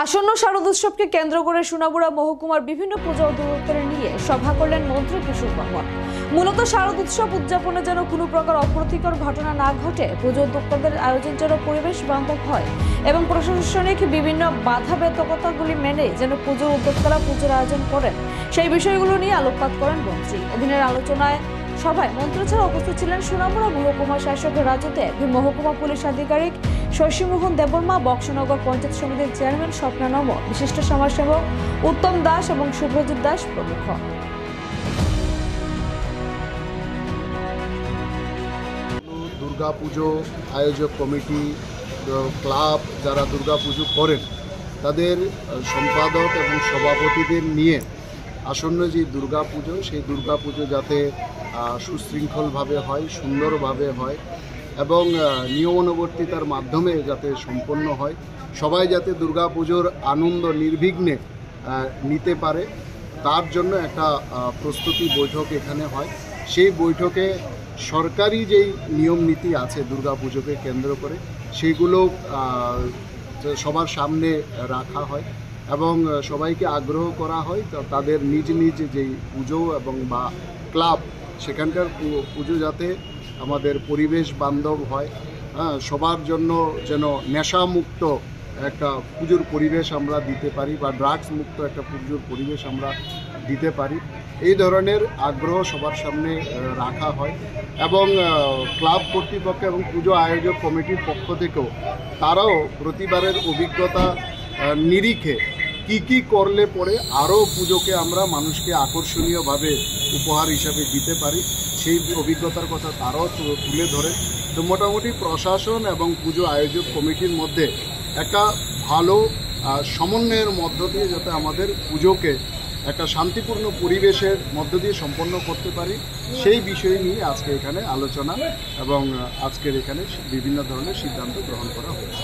আসন্ন শারদোৎসবকে কেন্দ্র করে সোনামুড়া মহকুমার বিভিন্ন পূজা অধিদপ্তরে নিয়ে সভা করলেন মন্ত্রী কিশোর বর্মন। মূলত শারদোৎসব উদযাপনে যেন কোনো প্রকার অপ্রীতিকর ঘটনা না ঘটে, পুজো উদ্যোক্তাদের আয়োজন যেন পরিবেশ বান্ধব হয় এবং প্রশাসনিক বিভিন্ন বাধাবাধকতাগুলি মেনে যেন পুজোর উদ্যোক্তারা পুজোর আয়োজন করেন, সেই বিষয়গুলো নিয়ে আলোকপাত করেন মন্ত্রী। এদিনের আলোচনায় সভায় মন্ত্রী ছাড়া উপস্থিত ছিলেন সোনামুড়া মহকুমা শাসক রাজু দেব, মহকুমা পুলিশ আধিকারিক শশীমোহন দেববর্মা, বক্সনগর পঞ্চায়েত সমিতির চেয়ারম্যান স্বপ্না নম, বিশিষ্ট সমাজসেবক উত্তম দাস এবং শুভ্রজিৎ দাস প্রমুখ। দুর্গাপুজো আয়োজক কমিটি, ক্লাব যারা দুর্গাপুজো করেন তাদের সম্পাদক এবং সভাপতিদের নিয়ে আসন্ন যে দুর্গাপুজো, সেই দুর্গাপুজো যাতে সুশৃঙ্খলভাবে হয়, সুন্দরভাবে হয় এবং নিয়মানুবর্তিতার মাধ্যমে যাতে সম্পন্ন হয়, সবাই যাতে দুর্গাপুজোর আনন্দ নির্বিঘ্নে নিতে পারে, তার জন্য একটা প্রস্তুতি বৈঠক এখানে হয়। সেই বৈঠকে সরকারি যেই নিয়ম নীতি আছে দুর্গাপুজোকে কেন্দ্র করে, সেইগুলো সবার সামনে রাখা হয় এবং সবাইকে আগ্রহ করা হয় তাদের নিজ নিজ যেই পুজো এবং বা ক্লাব, সেখানকার পুজো যাতে আমাদের পরিবেশ বান্ধব হয়, সবার জন্য যেন নেশামুক্ত একটা পুজোর পরিবেশ আমরা দিতে পারি বা ড্রাগস মুক্ত একটা পুজোর পরিবেশ আমরা দিতে পারি, এই ধরনের আগ্রহ সবার সামনে রাখা হয়। এবং ক্লাব কর্তৃপক্ষ এবং পুজো আয়োজক কমিটির পক্ষ থেকেও তারাও প্রতিবারের অভিজ্ঞতা নিরিখে কি করলে পরে আরও পুজোকে আমরা মানুষকে আকর্ষণীয়ভাবে উপহার হিসাবে দিতে পারি, সেই অভিজ্ঞতার কথা তারাও তুলে ধরে। তো মোটামুটি প্রশাসন এবং পুজো আয়োজক কমিটির মধ্যে একটা ভালো সমন্বয়ের মধ্য দিয়ে যাতে আমাদের পুজোকে একটা শান্তিপূর্ণ পরিবেশের মধ্য দিয়ে সম্পন্ন করতে পারি, সেই বিষয় নিয়ে আজকে এখানে আলোচনা এবং আজকের এখানে বিভিন্ন ধরনের সিদ্ধান্ত গ্রহণ করা হয়েছে।